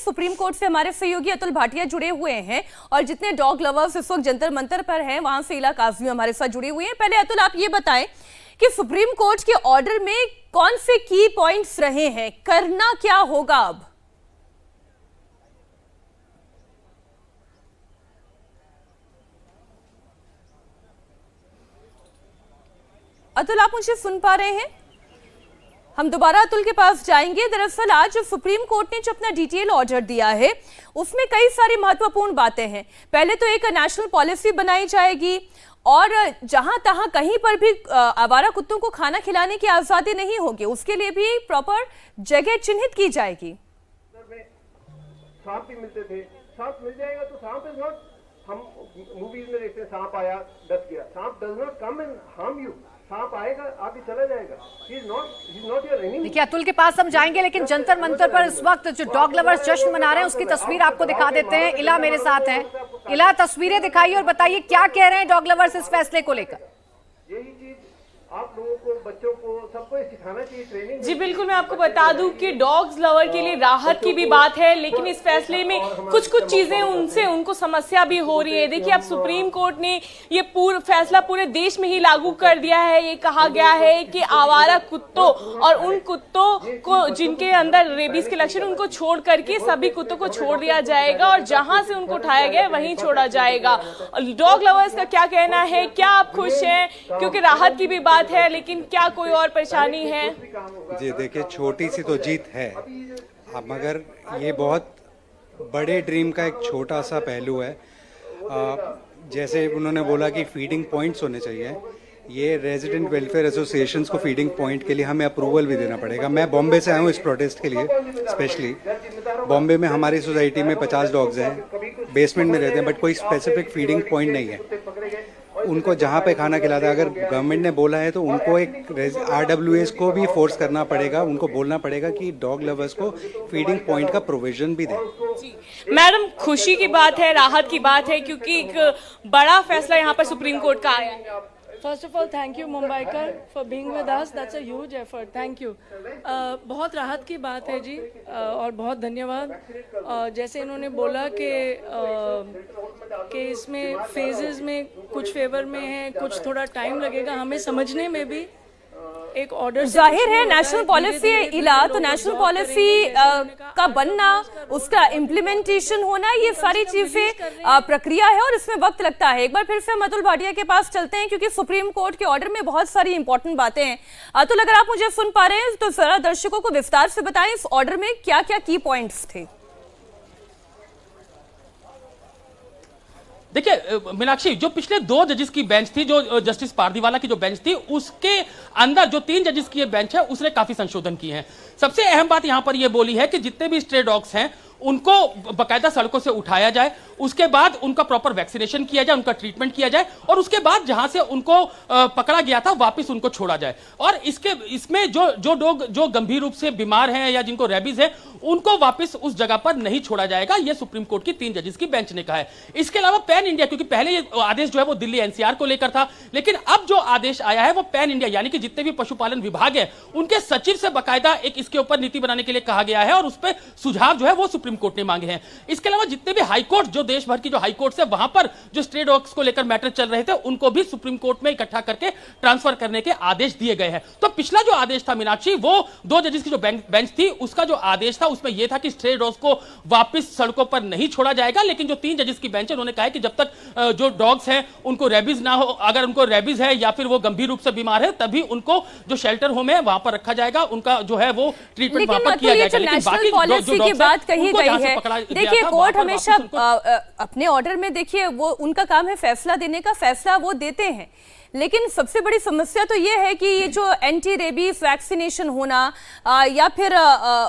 Supreme court से हमारे सहयोगी अतुल भाटिया जुड़े हुए हैं और जितने डॉग लवर्स इस वक्त जंतर मंतर पर हैं वहां से इला काज़मी हमारे साथ जुड़े हुए हैं। पहले अतुल आप ये बताएं कि सुप्रीम कोर्ट के ऑर्डर में कौन से की पॉइंट्स रहे हैं, करना क्या होगा अब? अतुल आप मुझे सुन पा रहे हैं? हम दोबारा अतुल के पास जाएंगे। दरअसल आज सुप्रीम कोर्ट ने जो अपना डिटेल ऑर्डर दिया है उसमें कई सारी महत्वपूर्ण बातें हैं। पहले तो एक नेशनल पॉलिसी बनाई जाएगी और जहां तहां कहीं पर भी आवारा कुत्तों को खाना खिलाने की आजादी नहीं होगी, उसके लिए भी प्रॉपर जगह चिन्हित की जाएगी। सांप भी मिलते थे, सांप मिल जाएगा तो सांप इज नॉट, हम मूवीज में देखते हैं सांप आया डस गया, सांप does not come and harm you, सांप आएगा आगे चला जाएगा। He is not your enemy. देखिए अतुल के पास हम जाएंगे, लेकिन जंतर मंतर पर इस वक्त जो डॉग लवर्स जश्न मना रहे हैं उसकी तस्वीर आपको दिखा देते हैं। इला मेरे साथ है। इला, तस्वीरें दिखाइए और बताइए क्या कह रहे हैं डॉग लवर्स इस फैसले को लेकर। यही चीज आप लोगों को, बच्चों को, सबको सिखाना चाहिए ट्रेनिंग। जी बिल्कुल, मैं आपको बता दूं कि डॉग्स लवर के लिए राहत की भी बात है, लेकिन इस फैसले में कुछ चीजें उनको समस्या भी हो रही है। देखिए अब सुप्रीम कोर्ट ने ये फैसला पूरे देश में ही लागू कर दिया है। ये कहा गया है कि आवारा कुत्तों और उन कुत्तों को जिनके अंदर रेबीज के लक्षण, उनको छोड़ करके सभी कुत्तों को छोड़ दिया जाएगा और जहां से उनको उठाया गया वहीं छोड़ा जाएगा। डॉग लवर्स का क्या कहना है, क्या आप खुश हैं? क्योंकि राहत की भी बात है, लेकिन क्या कोई और परेशानी है? जी देखिए, छोटी सी तो जीत है, मगर ये बहुत बड़े ड्रीम का एक छोटा सा पहलू है। जैसे उन्होंने बोला कि फीडिंग पॉइंट्स होने चाहिए, ये रेजिडेंट वेलफेयर एसोसिएशंस को फीडिंग पॉइंट के लिए हमें अप्रूवल भी देना पड़ेगा। मैं बॉम्बे से आया हूँ इस प्रोटेस्ट के लिए स्पेशली। बॉम्बे में हमारी सोसाइटी में 50 डॉग्स हैं, बेसमेंट में रहते हैं, बट कोई स्पेसिफिक फीडिंग पॉइंट नहीं है। उनको जहाँ पे खाना खिलाता है, अगर गवर्नमेंट ने बोला है तो उनको एक RWAs को भी फोर्स करना पड़ेगा, उनको बोलना पड़ेगा कि डॉग लवर्स को फीडिंग पॉइंट का प्रोविजन भी दें। मैडम, खुशी की बात है, राहत की बात है, क्योंकि एक बड़ा फैसला यहाँ पर सुप्रीम कोर्ट का आया है। First of all thank you Mumbaikar for being with us, that's a huge effort, thank you. बहुत राहत की बात है जी, और बहुत धन्यवाद। जैसे इन्होंने बोला कि इसमें फेजेस में कुछ फेवर में है, कुछ थोड़ा टाइम लगेगा हमें समझने में भी। एक ऑर्डर जाहिर है नेशनल पॉलिसी है इला, तो नेशनल पॉलिसी का बनना, उसका इम्प्लीमेंटेशन होना, ये सारी चीजें प्रक्रिया है और इसमें वक्त लगता है। एक बार फिर से हम अतुल भाटिया के पास चलते हैं, क्योंकि सुप्रीम कोर्ट के ऑर्डर में बहुत सारी इंपॉर्टेंट बातें हैं। अतुल, अगर आप मुझे सुन पा रहे हैं तो जरा दर्शकों को विस्तार से बताएं इस ऑर्डर में क्या क्या की पॉइंट्स थे। देखिए मीनाक्षी, जो पिछले 2 जजेस की बेंच थी, जो जस्टिस पारदीवाला की जो बेंच थी, उसके अंदर जो 3 जजेस की ये बेंच है उसने काफी संशोधन किए हैं। सबसे अहम बात यहां पर ये बोली है कि जितने भी स्ट्रे डॉग्स हैं उनको बकायदा सड़कों से उठाया जाए, उसके बाद उनका प्रॉपर वैक्सीनेशन किया जाए, उनका ट्रीटमेंट किया जाए और उसके बाद जहां से उनको पकड़ा गया था वापस उनको छोड़ा जाए। और इसमें जो डॉग जो गंभीर रूप से बीमार हैं या जिनको रेबीज है, उनको वापस उस जगह पर नहीं छोड़ा जाएगा, यह सुप्रीम कोर्ट की 3 जजेस की बेंच ने कहा है। इसके अलावा पैन इंडिया, क्योंकि पहले ये आदेश जो है वो दिल्ली NCR को लेकर था, लेकिन अब जो आदेश आया है वो पैन इंडिया, यानी कि जितने भी पशुपालन विभाग है उनके सचिव से बकायदा एक इसके ऊपर नीति बनाने के लिए कहा गया है और उस पर सुझाव जो है वो सुप्रीम कोर्ट ने मांगे हैं। इसके अलावा जितने भी हाई कोर्ट, जो देश भर की जो हाई कोर्ट है, वहां पर जो स्ट्रे डॉग्स को लेकर मैटर चल रहे थे उनको भी सुप्रीम कोर्ट में इकट्ठा करके ट्रांसफर करने के आदेश दिए गए हैं। तो पिछला जो आदेश था मीनाक्षी, वो 2 जजेस की जो बेंच थी उसका जो आदेश था उसमें यह था कि स्ट्रे डॉग्स को वापस सड़कों पर नहीं छोड़ा जाएगा, लेकिन जो 3 जजेस की बेंच है उन्होंने कहा है कि जब तक जो डॉग्स हैं उनको रेबीज ना हो, अगर उनको रेबीज है या फिर वो गंभीर रूप से बीमार है, तभी उनको जो शेल्टर होम है वहां पर रखा जाएगा, उनका जो है वो ट्रीटमेंट वहां पर किया जाएगा। लेकिन बाकी पॉलिसी की बात कही गई है, देखिए कोर्ट हमेशा अपने ऑर्डर में, देखिए वो उनका काम है फैसला देने का, फैसला वो देते हैं, लेकिन सबसे बड़ी समस्या तो ये है कि ये जो एंटी रेबीज वैक्सीनेशन होना या फिर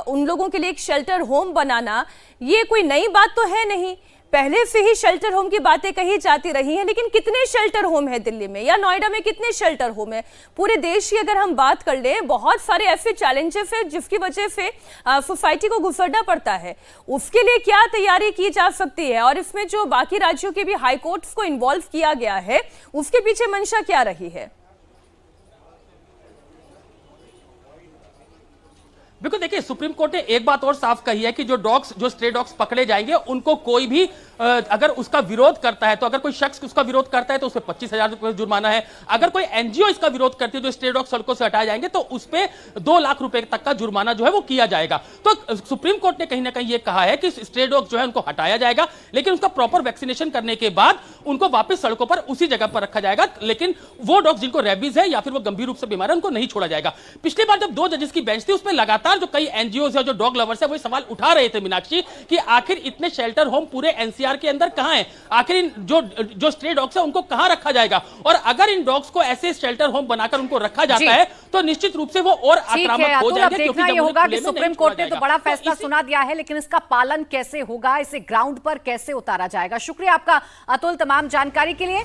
उन लोगों के लिए एक शेल्टर होम बनाना, ये कोई नई बात तो है नहीं। पहले से ही शेल्टर होम की बातें कही जाती रही हैं, लेकिन कितने शेल्टर होम है दिल्ली में या नोएडा में, कितने शेल्टर होम है? पूरे देश की अगर हम बात कर लें, बहुत सारे ऐसे चैलेंजेस हैं जिसकी वजह से सोसाइटी को गुजरना पड़ता है। उसके लिए क्या तैयारी की जा सकती है और इसमें जो बाकी राज्यों के भी हाई कोर्ट्स को इन्वॉल्व किया गया है, उसके पीछे मंशा क्या रही है? बिल्कुल, देखिए सुप्रीम कोर्ट ने एक बात और साफ कही है कि जो स्ट्रे डॉग्स पकड़े जाएंगे उनको कोई भी अगर उसका विरोध करता है, तो अगर कोई शख्स उसका विरोध करता है तो उस पर 25,000 रुपए जुर्माना है। अगर कोई एनजीओ इसका विरोध करती है, जो स्ट्रे डॉग सड़कों से हटाए जाएंगे, तो उस पर 2 लाख रुपए तक का जुर्माना जो है वो किया जाएगा। तो सुप्रीम कोर्ट ने कहीं ना कहीं ये कहा है कि स्ट्रे डॉग जो है उनको हटाया जाएगा, लेकिन उसका प्रॉपर वैक्सीनेशन करने के बाद उनको वापस सड़कों पर उसी जगह पर रखा जाएगा। लेकिन वो डॉग्स जिनको रेबीज है या फिर वो गंभीर रूप से बीमार है, उनको नहीं छोड़ा जाएगा। पिछली बार जब 2 जजेस की बेंच थी, उसमें लगातार जो कई एनजीओ या जो डॉग लवर्स है वो सवाल उठा रहे थे मीनाक्षी, कि आखिर इतने शेल्टर होम पूरे एनसीआर के अंदर कहां है, आखिर इन जो स्ट्रे डॉग्स है उनको कहां रखा जाएगा, और अगर इन डॉग्स को ऐसे शेल्टर होम बनाकर उनको रखा जाता है तो निश्चित रूप से वो और आक्रामक हो जाएंगे। देखना ये होगा कि सुप्रीम कोर्ट ने तो बड़ा फैसला सुना दिया है, लेकिन इसका पालन कैसे होगा, इसे ग्राउंड पर कैसे उतारा जाएगा। शुक्रिया आपका अतुल तमाम जानकारी के लिए।